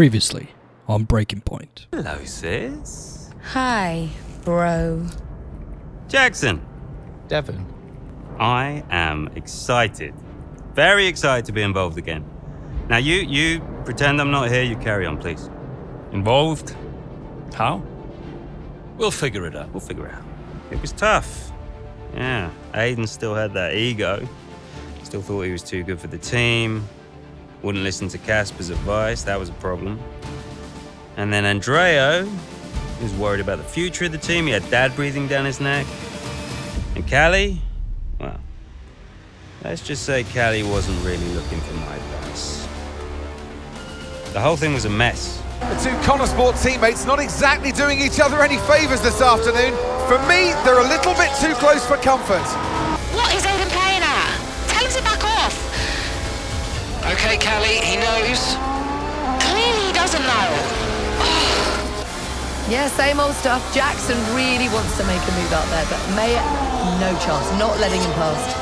Previously on Breaking Point. Hello, sis. Hi, bro. Jackson. Devon. I am excited. Very excited to be involved again. Now, you pretend I'm not here. You carry on, please. Involved? How? We'll figure it out. We'll figure it out. It was tough. Yeah, Aiden still had that ego. Still thought he was too good for the team. Wouldn't listen to Casper's advice. That was a problem. And then Andreo, he was worried about the future of the team. He had dad breathing down his neck. And Callie, well, let's just say Callie wasn't really looking for my advice. The whole thing was a mess. The two Connorsport teammates not exactly doing each other any favours this afternoon. For me, they're a little bit too close for comfort. What is Aiden playing at? Tell him to back off. Okay, Callie, he knows. Clearly he doesn't know. Yeah, same old stuff. Jackson really wants to make a move out there, but Mayer, no chance, not letting him past.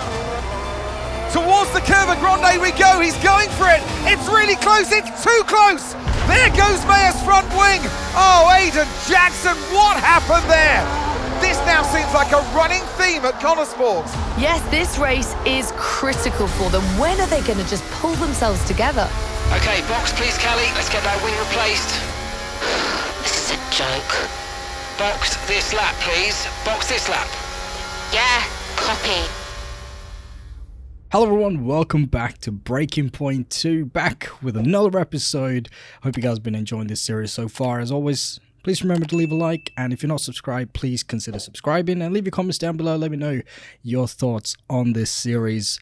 Towards the Curva Grande we go, he's going for it. It's really close, it's too close. There goes Mayer's front wing. Oh, Aiden Jackson, what happened there? This now seems like a running theme at Connorsport. Yes, this race is critical for them. When are they going to just pull themselves together? Okay, box please, Callie. Let's get that wing replaced. This is a joke. Box this lap, please. Box this lap. Yeah, copy. Hello everyone, welcome back to Breaking Point 2, back with another episode. Hope you guys have been enjoying this series so far. As always, please remember to leave a like, and if you're not subscribed, please consider subscribing and leave your comments down below. Let me know your thoughts on this series.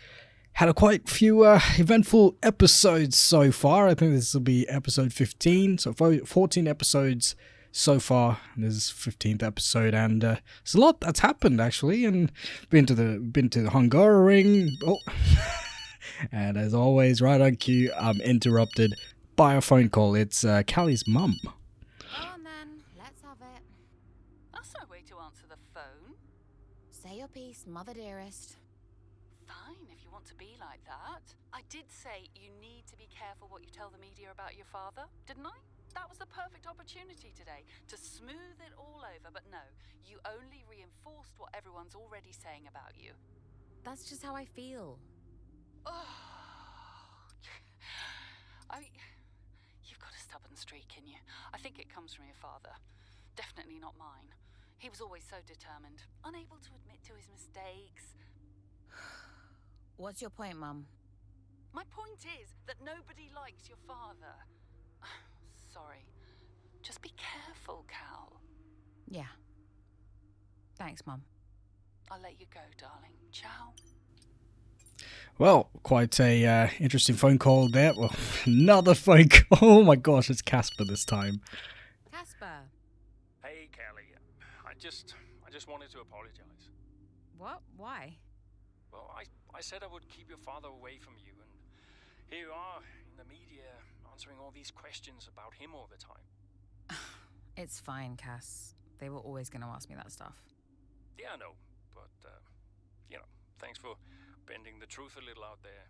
Had a quite few eventful episodes so far. I think this will be episode 15, so 14 episodes so far. This is 15th episode, and there's a lot that's happened actually. And been to the Hungaroring. Oh, and as always, right on cue, I'm interrupted by a phone call. It's Callie's mum. Go on then, let's have it. That's no way to answer the phone. Say your piece, mother dearest. Fine, if you want to be like that. I did say you need to be careful what you tell the media about your father, didn't I? That was the perfect opportunity today to smooth it all over, but no, you only reinforced what everyone's already saying about you. That's just how I feel. Oh, I mean, you've got a stubborn streak in you. I think it comes from your father. Definitely not mine. He was always so determined, unable to admit to his mistakes. What's your point, Mum? My point is that nobody likes your father. Sorry. Just be careful, Cal. Yeah. Thanks, Mum. I'll let you go, darling. Ciao. Well, quite a interesting phone call there. Well, another phone call. Oh my gosh, it's Casper this time. Casper. Hey, Callie. I just wanted to apologize. What? Why? Well, I said I would keep your father away from you, and here you are in the media answering all these questions about him all the time. It's fine, Cass. They were always going to ask me that stuff. Yeah, I know, but, thanks for bending the truth a little out there.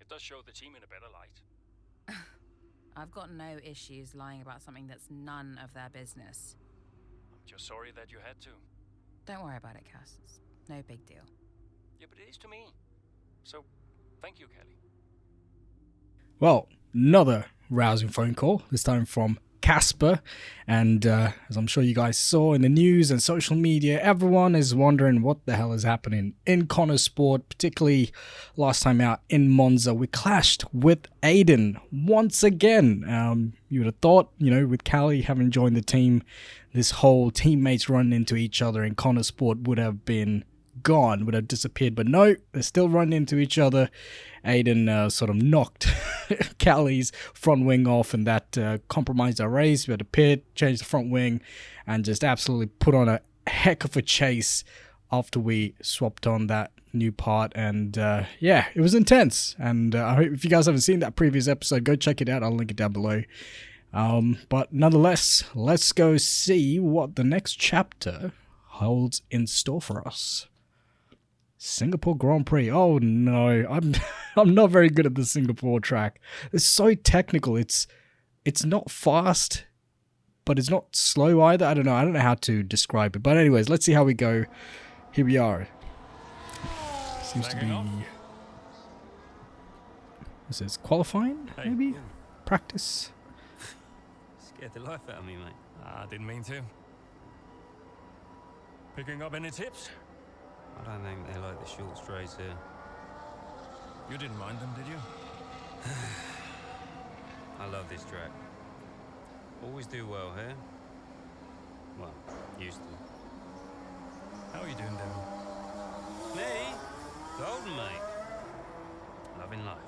It does show the team in a better light. I've got no issues lying about something that's none of their business. I'm just sorry that you had to. Don't worry about it, Cass. It's no big deal. Yeah, but it is to me. So, thank you, Callie. Well, another rousing phone call, this time from Casper. And as I'm sure you guys saw in the news and social media, everyone is wondering what the hell is happening in Connorsport, particularly last time out in Monza. We clashed with Aiden once again. You would have thought, with Callie having joined the team, this whole teammates running into each other in Connorsport would have been gone, would have disappeared, but no, they're still running into each other. Aiden sort of knocked Callie's front wing off, and that compromised our race. We had to pit, change the front wing, and just absolutely put on a heck of a chase after we swapped on that new part. And yeah, it was intense. And I hope if you guys haven't seen that previous episode, go check it out. I'll link it down below. But nonetheless, let's go see what the next chapter holds in store for us. Singapore Grand Prix. Oh no, I'm not very good at the Singapore track. It's so technical. It's it's not fast, but it's not slow either. I don't know how to describe it. But anyways, let's see how we go. Here we are. Seems to be... This is qualifying, maybe? Practice? Scared the life out of me, mate. I didn't mean to. Picking up any tips? I don't think they like the short straights here. You didn't mind them, did you? I love this track. Always do well here. Well, used to. How are you doing, Devon? Me? Golden, mate. Loving life.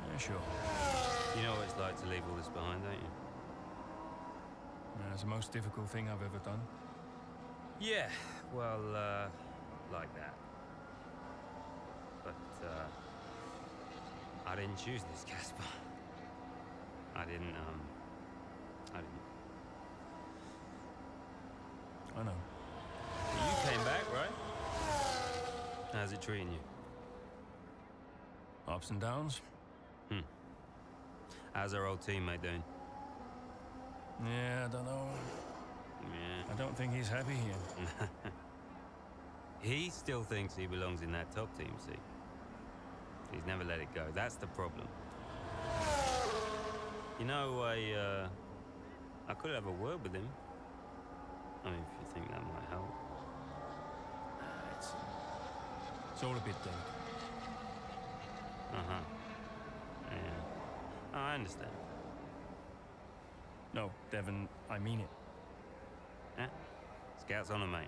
Yeah, sure. You know what it's like to leave all this behind, don't you? It's the most difficult thing I've ever done. Yeah, well, like that. But, I didn't choose this, Casper. I didn't. I know. You came back, right? How's it treating you? Ups and downs? How's our old teammate doing? Yeah, I don't know. Yeah. I don't think he's happy here. He still thinks he belongs in that top team, see? He's never let it go. That's the problem. You know, I could have a word with him. I mean, if you think that might help. It's all a bit delicate. Uh-huh. Yeah. Oh, I understand. No, Devon, I mean it. Yeah? Scouts on him, mate.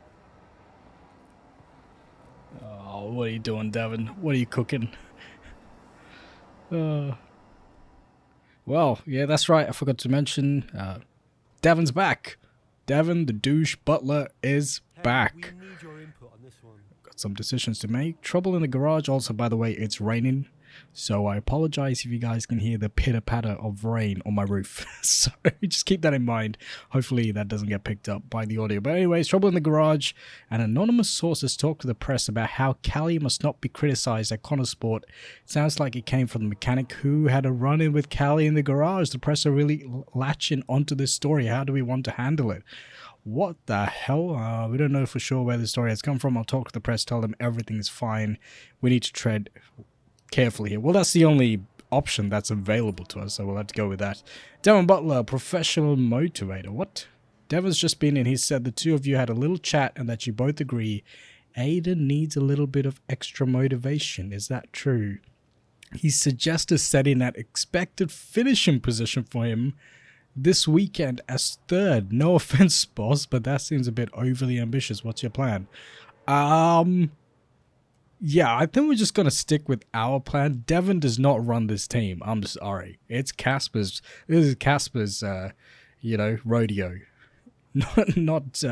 Oh, what are you doing, Devon? What are you cooking? Well, yeah, that's right. I forgot to mention, Devon's back. Devon, the douche butler, is back. We need your input on this one. Got some decisions to make. Trouble in the garage. Also, by the way, it's raining. So I apologize if you guys can hear the pitter-patter of rain on my roof. So just keep that in mind. Hopefully that doesn't get picked up by the audio. But anyways, trouble in the garage. And anonymous sources talk to the press about how Callie must not be criticized at Connor Sport. It sounds like it came from the mechanic who had a run-in with Callie in the garage. The press are really latching onto this story. How do we want to handle it? What the hell? We don't know for sure where the story has come from. I'll talk to the press, tell them everything's fine. We need to tread carefully here. Well, that's the only option that's available to us, so we'll have to go with that. Devon Butler, professional motivator. What? Devon's just been in. He said the two of you had a little chat and that you both agree Aiden needs a little bit of extra motivation. Is that true? He suggested setting that expected finishing position for him this weekend as third. No offense, boss, but that seems a bit overly ambitious. What's your plan? Yeah, I think we're just going to stick with our plan. Devon does not run this team. I'm sorry. It's Casper's. This is Casper's, rodeo. Not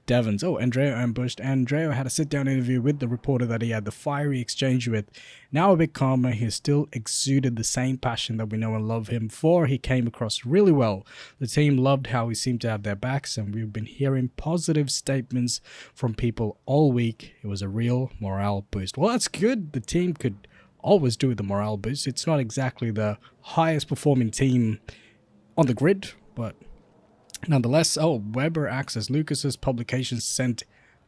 Devon's. Oh, Andreo ambushed. Andreo had a sit-down interview with the reporter that he had the fiery exchange with. Now a bit calmer, he still exuded the same passion that we know and love him for. He came across really well. The team loved how he seemed to have their backs, and we've been hearing positive statements from people all week. It was a real morale boost. Well, that's good. The team could always do with the morale boost. It's not exactly the highest performing team on the grid, but nonetheless. Oh, Weber Access. Lucas's publication sent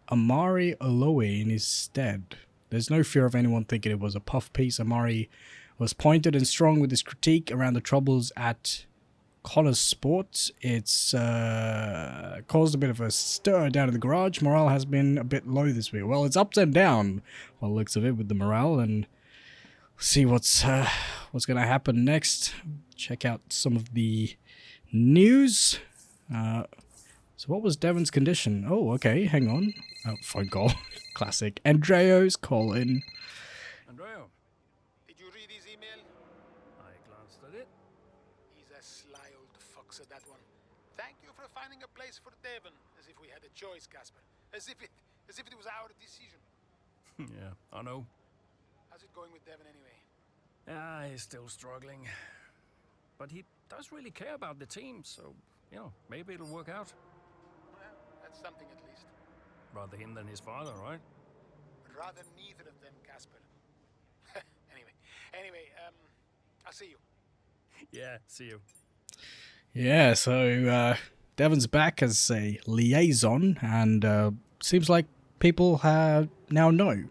Amari Aloe in his stead. There's no fear of anyone thinking it was a puff piece. Amari was pointed and strong with his critique around the troubles at Connor Sport. It's caused a bit of a stir down in the garage. Morale has been a bit low this week. Well, it's up and down by the looks of it with the morale, and see what's going to happen next. Check out some of the news. So what was Devon's condition? Oh, okay, hang on. Oh, phone call. Classic. Andreo's calling. Andreo, Did you read his email? I glanced at it. He's a sly old fox at that one. Thank you for finding a place for Devon. As if we had a choice, Casper. As if it was our decision. Yeah, I know. How's it going with Devon anyway? He's still struggling. But he does really care about the team, so, maybe it'll work out. Well, that's something at least. Rather him than his father, right? Rather neither of them, Casper. Anyway, I'll see you. Yeah, see you. Yeah, so Devon's back as a liaison, and seems like people now know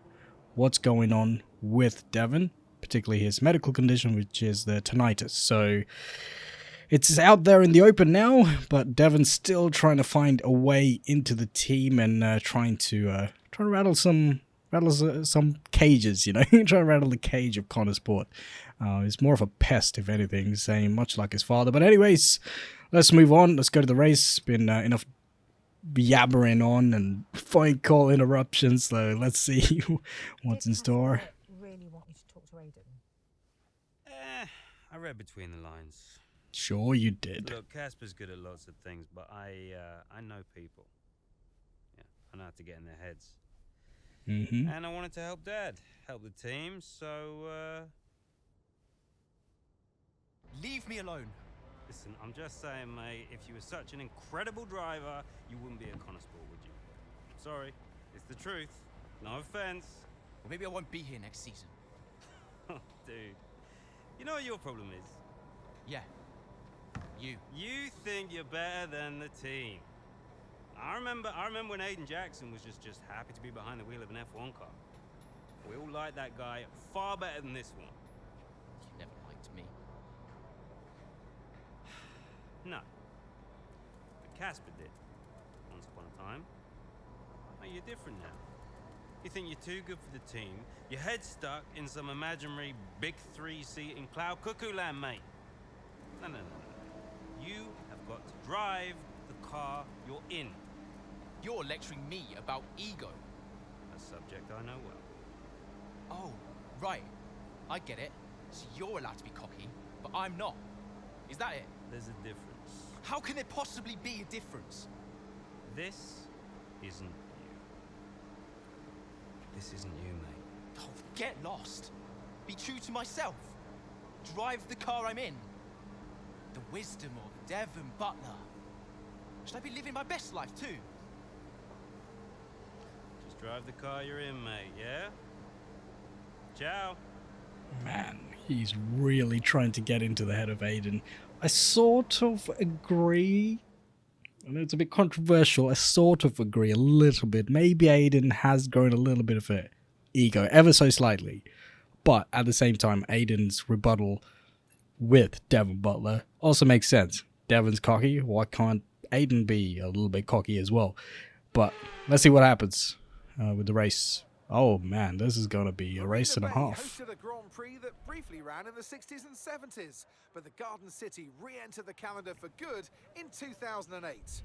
what's going on with Devon, particularly his medical condition, which is the tinnitus. So it's out there in the open now, but Devon's still trying to find a way into the team and trying to rattle some cages, you know, trying to rattle the cage of Connor Sport. He's more of a pest, if anything, saying much like his father. But anyways, let's move on. Let's go to the race. Been enough yabbering on and phone call interruptions, so let's see what's in store. Really want you to talk to Aiden? I read between the lines. Sure you did. Look, Casper's good at lots of things, but I know people. Yeah, I know how to get in their heads. Mm-hmm. And I wanted to help Dad, help the team, so, Leave me alone. Listen, I'm just saying, mate, if you were such an incredible driver, you wouldn't be a Connor Sport, would you? Sorry, it's the truth. No offense. Well, maybe I won't be here next season. Dude, you know what your problem is? Yeah. You think you're better than the team. I remember when Aiden Jackson was just happy to be behind the wheel of an F1 car. We all liked that guy far better than this one. You never liked me. No. But Casper did. Once upon a time. Oh, you're different now. You think you're too good for the team. Your head's stuck in some imaginary big 3-seat in cloud cuckoo land, mate. No. You have got to drive the car you're in. You're lecturing me about ego. A subject I know well. Oh, right. I get it. So you're allowed to be cocky, but I'm not. Is that it? There's a difference. How can there possibly be a difference? This isn't you. This isn't you, mate. Oh, get lost. Be true to myself. Drive the car I'm in. The wisdom of Devon Butler. Should I be living my best life too? Just drive the car you're in, mate, yeah? Ciao. Man, he's really trying to get into the head of Aiden. I sort of agree. I know it's a bit controversial. I sort of agree a little bit. Maybe Aiden has grown a little bit of an ego, ever so slightly. But at the same time, Aiden's rebuttal with Devon Butler also makes sense. Devon's cocky. Why can't Aiden be a little bit cocky as well? But let's see what happens with the race. Oh man, this is going to be a race and a half. Hosted a Grand Prix that briefly ran in the 60s and 70s, but the Garden City re-entered the calendar for good in 2008.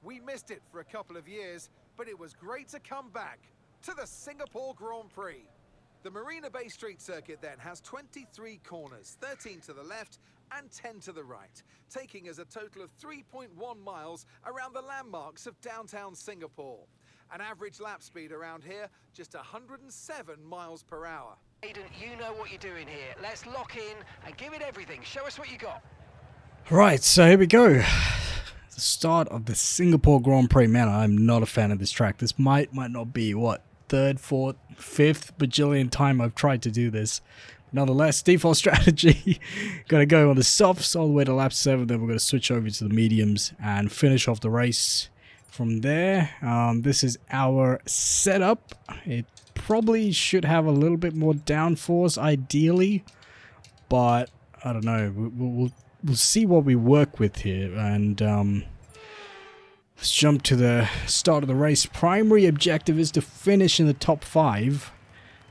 We missed it for a couple of years, but it was great to come back to the Singapore Grand Prix. The Marina Bay Street Circuit then has 23 corners, 13 to the left and 10 to the right, taking us a total of 3.1 miles around the landmarks of downtown Singapore. An average lap speed around here, just 107 miles per hour. Aiden, you know what you're doing here. Let's lock in and give it everything. Show us what you got. Right, so here we go. The start of the Singapore Grand Prix. Man, I'm not a fan of this track. This might not be, what, third, fourth, fifth bajillion time I've tried to do this. Nonetheless, default strategy. Gonna go on the softs all the way to lap 7, then we're gonna switch over to the mediums and finish off the race. From there, this is our setup. It probably should have a little bit more downforce, ideally, but I don't know. We'll see what we work with here, and let's jump to the start of the race. Primary objective is to finish in the top 5,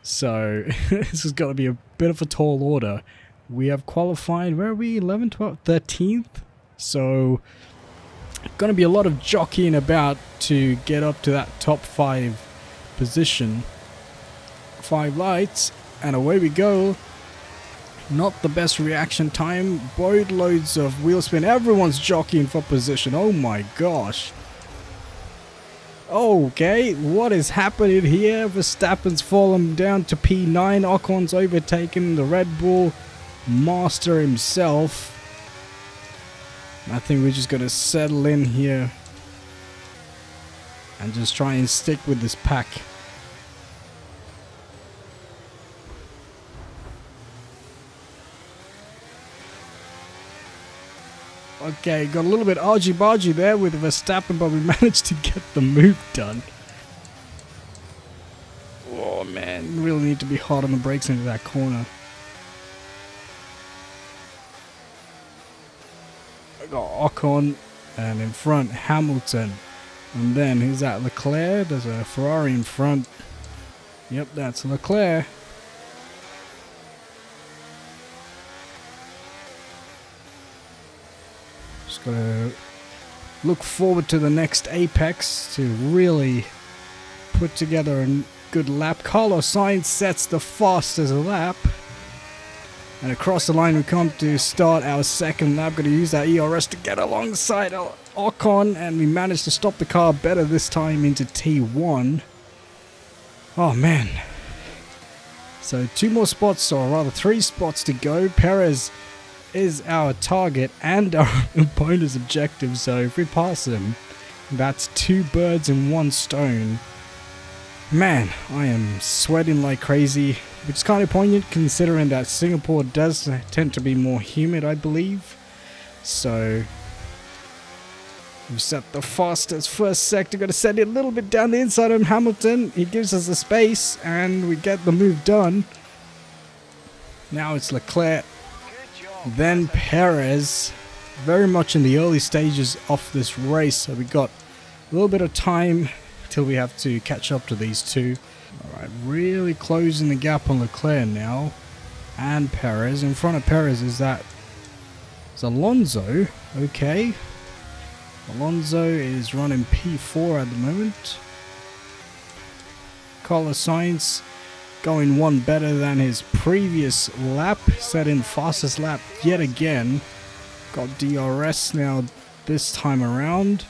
so this is going to be a bit of a tall order. We have qualified, where are we? 11, 12, 13th, so going to be a lot of jockeying about to get up to that top 5 position. 5 lights, and away we go. Not the best reaction time. Boatloads of wheel spin. Everyone's jockeying for position. Oh my gosh. Okay, what is happening here? Verstappen's fallen down to P9. Ocon's overtaken the Red Bull master himself. I think we're just going to settle in here and just try and stick with this pack. Okay, got a little bit argy-bargy there with Verstappen, but we managed to get the move done. Oh man, really need to be hard on the brakes into that corner. I got Ocon, and in front Hamilton. And then who's that? Leclerc? There's a Ferrari in front. Yep, that's Leclerc. Just gotta look forward to the next apex to really put together a good lap. Carlos Sainz sets the fastest lap. And across the line we come to start our second lap. Going to use that ERS to get alongside Ocon. And we managed to stop the car better this time into T1. Oh man. So 2 more spots, or rather 3 spots to go. Perez is our target and our opponent's objective. So if we pass him, that's 2 birds in 1 stone. Man, I am sweating like crazy, which is kind of poignant considering that Singapore does tend to be more humid, I believe. So we've set the fastest first sector, got to set it a little bit down the inside of Hamilton. He gives us the space and we get the move done. Now it's Leclerc, then Perez, very much in the early stages of this race, so we got a little bit of time till we have to catch up to these 2. Alright, really closing the gap on Leclerc now, and Perez. In front of Perez is Alonso. Okay, Alonso is running P4 at the moment. Carlos Sainz going 1 better than his previous lap, set in fastest lap yet again. Got DRS now this time around.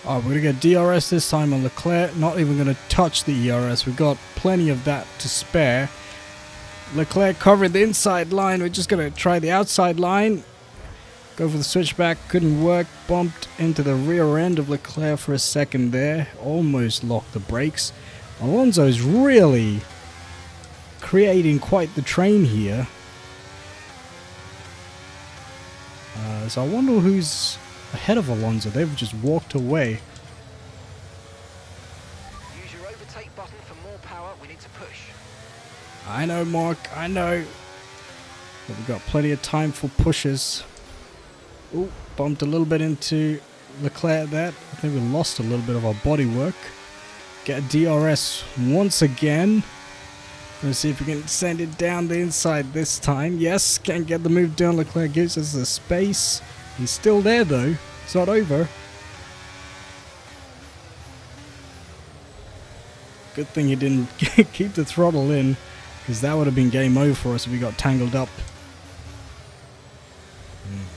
Alright, we're going to get DRS this time on Leclerc. Not even going to touch the ERS. We've got plenty of that to spare. Leclerc covered the inside line. We're just going to try the outside line. Go for the switchback. Couldn't work. Bumped into the rear end of Leclerc for a second there. Almost locked the brakes. Alonso's really creating quite the train here. So I wonder who's ahead of Alonso. They've just walked away. Use your overtake button for more power. We need to push. I know, Mark. I know. But we've got plenty of time for pushes. Ooh, bumped a little bit into Leclerc there. I think we lost a little bit of our body work. Get DRS once again. Let's see if we can send it down the inside this time. Yes, can't get the move done. Leclerc gives us the space. He's still there though. It's not over. Good thing he didn't keep the throttle in, because that would have been game over for us if we got tangled up.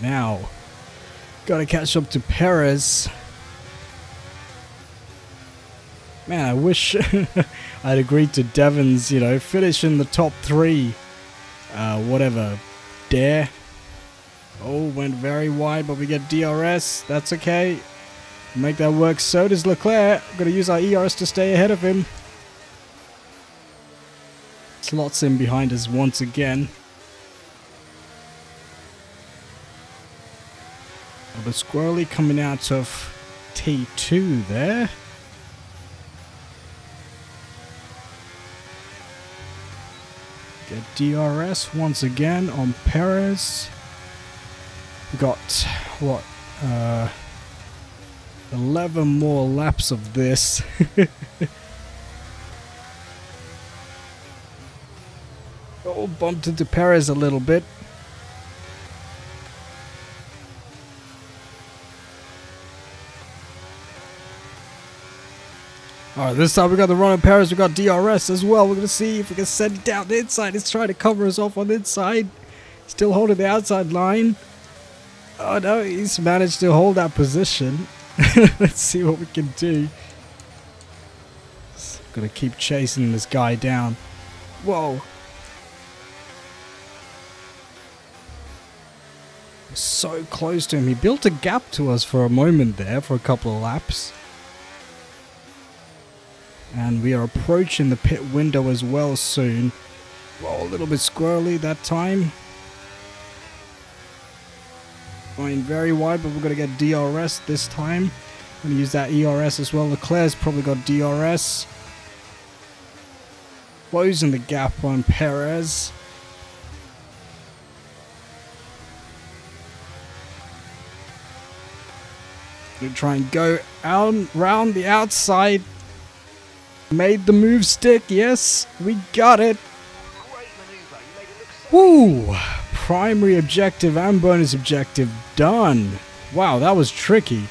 Now, got to catch up to Perez. Man, I wish I'd agreed to Devon's, finish in the top 3. Whatever. Dare. Oh, went very wide, but we get DRS. That's okay. Make that work. So does Leclerc. Got to use our ERS to stay ahead of him. Slots in behind us once again. The squirrely coming out of T2 there. Get DRS once again on Perez. We got, what, 11 more laps of this. Oh, bumped into Perez a little bit. Alright, this time we got the run on Perez, we got DRS as well. We're going to see if we can send it down the inside. He's trying to cover us off on the inside. Still holding the outside line. Oh no, he's managed to hold that position. Let's see what we can do. Gonna keep chasing this guy down. Whoa. So close to him. He built a gap to us for a moment there, for a couple of laps. And we are approaching the pit window as well soon. Well, a little bit squirrely that time. Going very wide, but we're going to get DRS this time. I'm going to use that ERS as well. Leclerc's probably got DRS. Closing the gap on Perez. Gonna try and go out round the outside. Made the move stick. Yes, we got it. Woo! Primary objective and bonus objective done. Wow, that was tricky.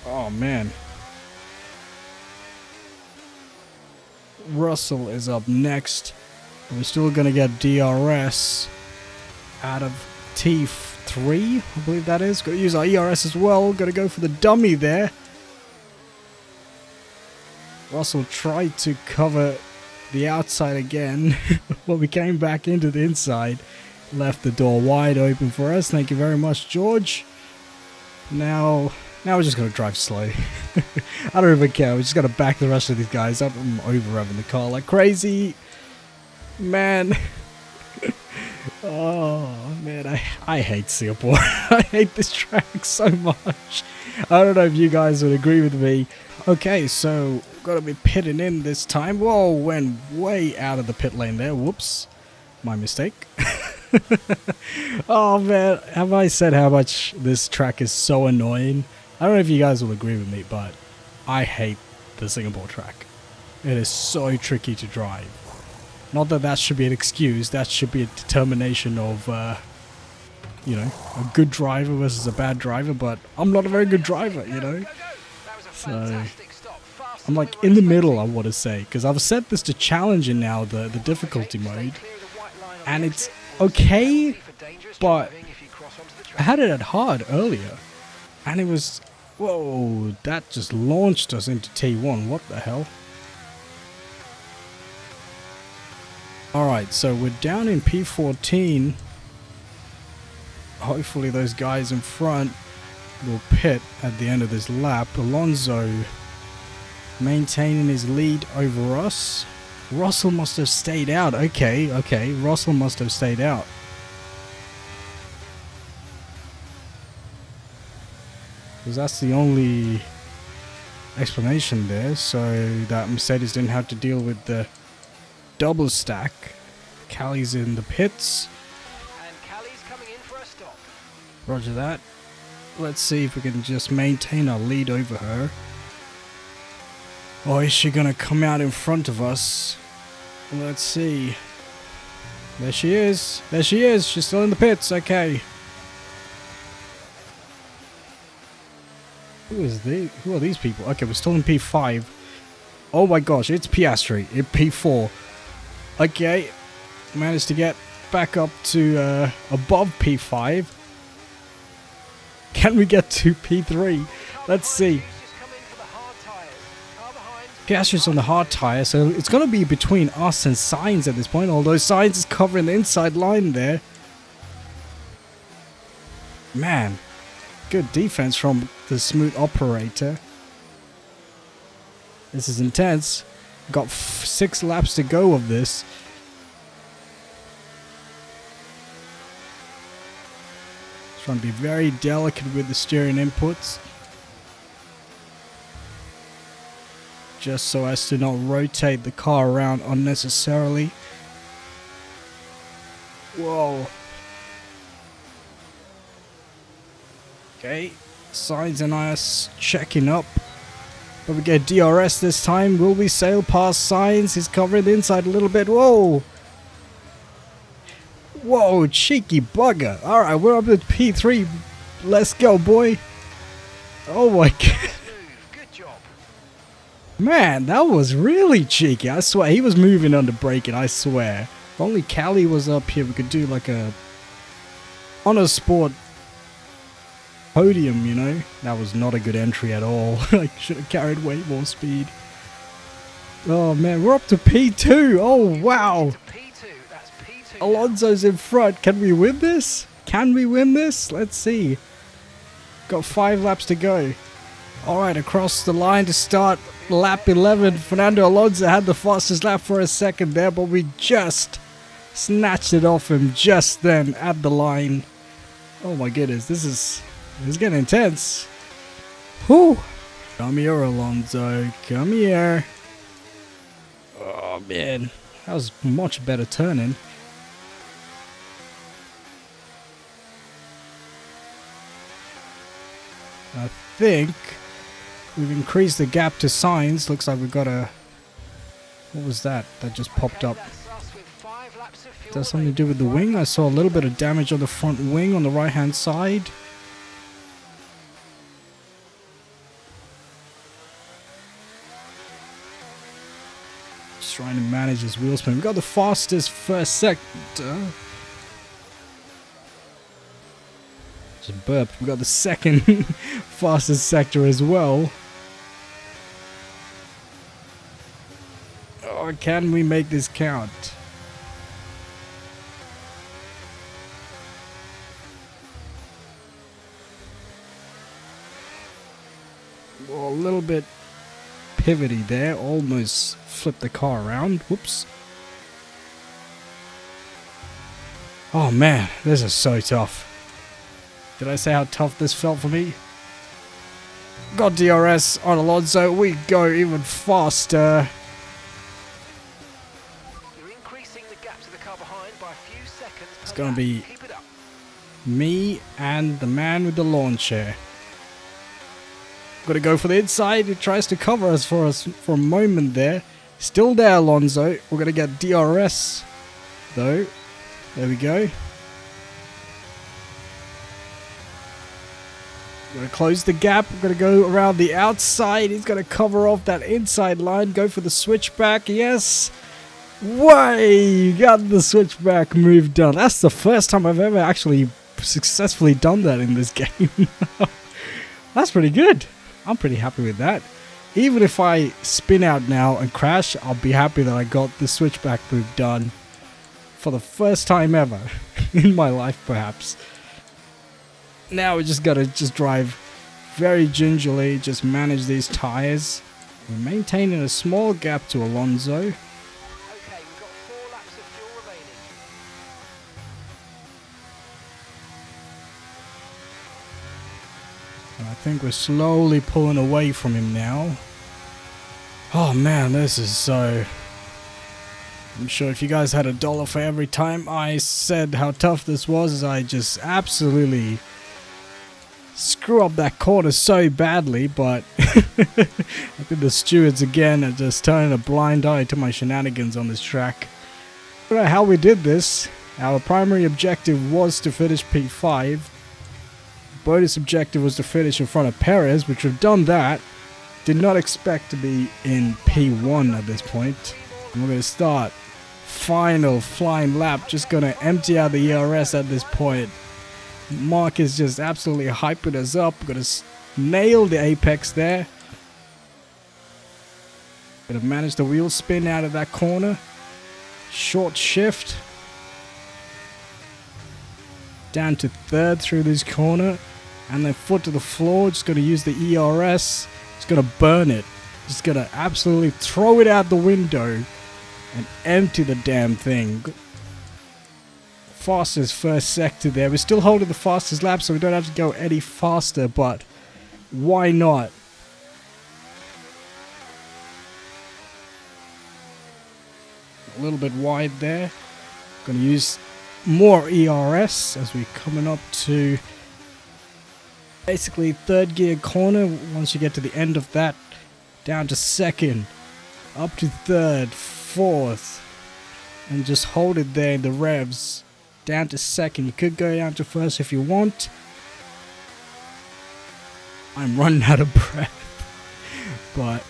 Oh man. Russell is up next. We're still gonna get DRS out of T3, I believe that is. Gotta use our ERS as well. Gotta go for the dummy there. Russell tried to cover the outside again, but we came back into the inside. Left the door wide open for us. Thank you very much, George. Now we're just gonna drive slow. I don't even care. We just gotta back the rest of these guys up. I'm over revving the car like crazy. Man. Oh man, I hate Singapore. I hate this track so much. I don't know if you guys would agree with me. Okay, so gotta be pitting in this time. Whoa, went way out of the pit lane there. Whoops, my mistake. Oh man, have I said how much this track is so annoying? I don't know if you guys will agree with me, but I hate the Singapore track. It is so tricky to drive. Not that that should be an excuse, that should be a determination of, you know, a good driver versus a bad driver, but I'm not a very good driver, you know? So, I'm like in the middle, I want to say, because I've set this to challenging now, the difficulty mode, and it's okay, but I had it at hard earlier, and it was, whoa, that just launched us into T1, what the hell? Alright, so we're down in P14. Hopefully those guys in front will pit at the end of this lap. Alonso maintaining his lead over us. Russell must have stayed out. Okay, Russell must have stayed out. Because that's the only explanation there, so that Mercedes didn't have to deal with the double stack. Callie's in the pits. And Callie's coming in for a stop. Roger that. Let's see if we can just maintain our lead over her. Or is she gonna come out in front of us? Let's see. There she is. There she is. She's still in the pits. Okay. Who are these people? Okay, we're still in P5. Oh my gosh, it's Piastri in P4. Okay, managed to get back up to above P5. Can we get to P3? Let's see. Piastri's on the hard tyre, so it's going to be between us and Sainz at this point, although Sainz is covering the inside line there. Man, good defense from the smooth operator. This is intense. Got 6 laps to go of this. Trying to be very delicate with the steering inputs. Just so as to not rotate the car around unnecessarily. Whoa. Okay. Sainz and I are checking up. But we get DRS this time. Will we sail past Sainz? He's covering the inside a little bit. Whoa! Whoa, cheeky bugger. Alright, we're up at P3. Let's go, boy. Oh my god. Good job. Man, that was really cheeky. I swear, he was moving under braking, I swear. If only Callie was up here, we could do like a Honor Sport podium, you know. That was not a good entry at all. I should have carried way more speed. Oh man, we're up to P2. Oh wow. Alonso's in front. Can we win this? Can we win this? Let's see. Got 5 laps to go. Alright, across the line to start lap 11. Fernando Alonso had the fastest lap for a second there, but we just snatched it off him just then at the line. Oh my goodness, this is getting intense. Whew. Come here, Alonso. Come here. Oh man, that was much better turning. I think we've increased the gap to Sainz. Looks like we've got a... What was that? That just popped up. Does that something to do with the wing? I saw a little bit of damage on the front wing on the right hand side. Just trying to manage this wheel spin. We've got the fastest first sector. Just burped. We've got the second fastest sector as well. Oh, can we make this count? Well, a little bit pivoty there. Almost flipped the car around. Whoops. Oh man, this is so tough. Did I say how tough this felt for me? Got DRS on Alonso. We go even faster. You're increasing the gap to the car behind by a few seconds. It's gonna be me and the man with the lawn chair. Gonna go for the inside. He tries to cover us for a moment there. Still there, Alonso. We're gonna get DRS though. There we go. We're gonna close the gap. We're gonna go around the outside. He's gonna cover off that inside line. Go for the switchback. Yes. Way! Got the switchback move done. That's the first time I've ever actually successfully done that in this game. That's pretty good. I'm pretty happy with that. Even if I spin out now and crash, I'll be happy that I got the switchback move done for the first time ever in my life, perhaps. Now we just gotta drive very gingerly, just manage these tires. We're maintaining a small gap to Alonso. Okay, we've got 4 laps of fuel remaining. And I think we're slowly pulling away from him now. Oh man, this is so... I'm sure if you guys had $1 for every time I said how tough this was, I just absolutely screw up that corner so badly, but I think the stewards again are just turning a blind eye to my shenanigans on this track. I don't know how we did this. Our primary objective was to finish P5. Bonus objective was to finish in front of Perez, which we've done that. Did not expect to be in P1 at this point. And we're going to start final flying lap. Just going to empty out the ERS at this point. Mark is just absolutely hyping us up. We're going to nail the apex there. Going to manage the wheel spin out of that corner. Short shift. Down to third through this corner. And then foot to the floor. Just going to use the ERS. Just going to burn it. Just going to absolutely throw it out the window. And empty the damn thing. Fastest first sector there. We're still holding the fastest lap, so we don't have to go any faster, but why not? A little bit wide there. Gonna use more ERS as we're coming up to basically third gear corner. Once you get to the end of that, down to second, up to third, fourth, and just hold it there in the revs. Down to second. You could go down to first if you want. I'm running out of breath, but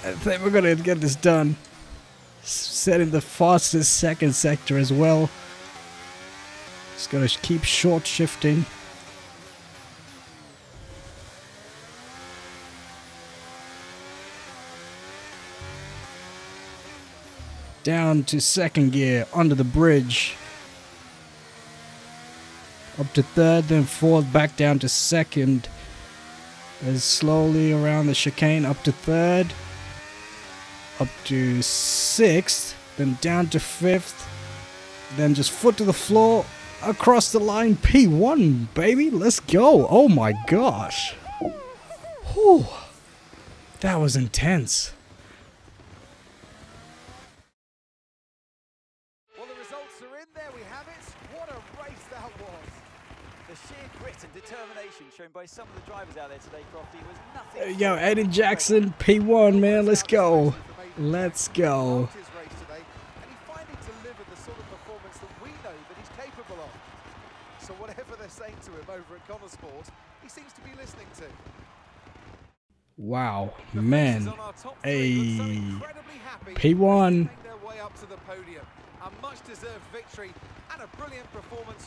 I think we're gonna get this done. Setting the fastest second sector as well. Just gotta keep short shifting. Down to second gear, under the bridge. Up to third, then fourth, back down to second. is slowly around the chicane up to 3rd, up to 6th, then down to 5th, then just foot to the floor, across the line, P1, baby, let's go. Oh my gosh. Whew. That was intense. Well, the results are in there, we have it. What a race that was. The sheer grit and determination shown by some of the drivers out there today, Crofty, was nothing. Yo, Aiden Jackson, P1, man, let's go. Let's go. His race today, and he finally delivered the sort of performance that we know that he's capable of. So whatever they're saying to him over at Connorsport, he seems to be listening to. Wow, man. P1.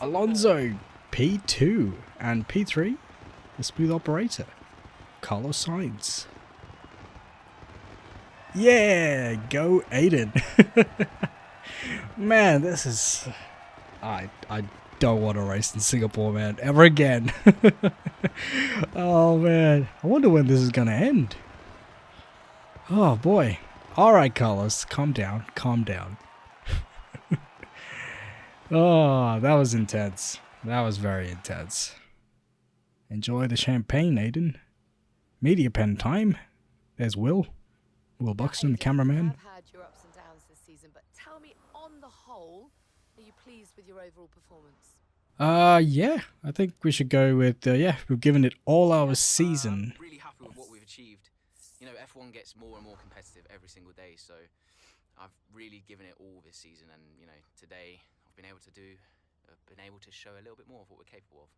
Alonso, P2. And P3, the smooth operator, Carlos Sainz. Yeah, go Aiden. Man, this is... I don't want to race in Singapore, man, ever again. Oh man, I wonder when this is gonna end. Oh boy. Alright, Carlos, calm down, calm down. Oh, that was intense. That was very intense. Enjoy the champagne, Aiden. Media pen time. There's Will Buxton, the cameraman. I've had your ups and downs this season, but tell me, on the whole, are you pleased with your overall performance? Yeah, I think we should go with, yeah, we've given it all our season. Really happy with what we've achieved. You know, F1 gets more and more competitive every single day, so I've really given it all this season, and, you know, today I've been able to show a little bit more of what we're capable of.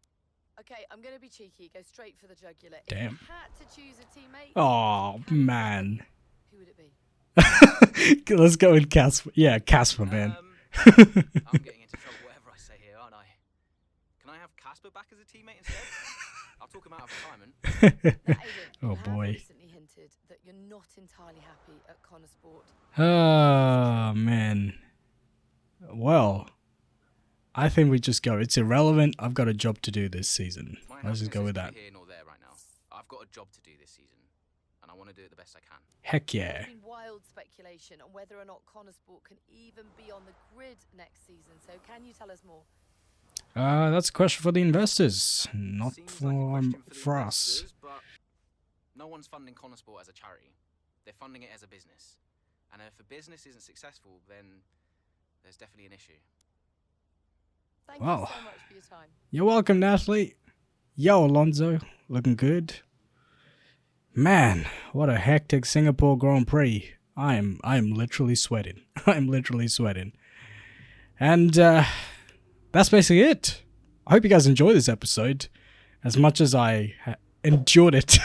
Okay, I'm going to be cheeky, go straight for the jugular. Damn. If you had to choose a teammate... Oh, man. Who would it be? Let's go with Casper. Yeah, Casper, man. I'm getting into trouble whatever I say here, aren't I? Can I have Casper back as a teammate instead? I'll talk him out of retirement. Now, Aiden, Oh you have boy. recently hinted that you're not entirely happy at Connorsport. Oh, man. Well, I think we just go. It's irrelevant. I've got a job to do this season. Let's just go with that. Here nor there right now. I've got a job to do this season, and I want to do it the best I can. Heck yeah. There's been wild speculation on whether or not Connorsport can even be on the grid next season, so can you tell us more? That's a question for the investors, not for us. But no one's funding Connorsport as a charity. They're funding it as a business. And if a business isn't successful, then there's definitely an issue. Thank you Well, so much for your time. you're welcome, Natalie. Yo, Alonso, looking good. Man, what a hectic Singapore Grand Prix. I'm literally sweating. I'm literally sweating. And that's basically it. I hope you guys enjoyed this episode as much as I endured it.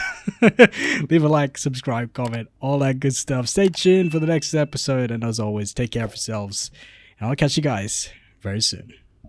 Leave a like, subscribe, comment, all that good stuff. Stay tuned for the next episode, and as always, take care of yourselves, and I'll catch you guys very soon.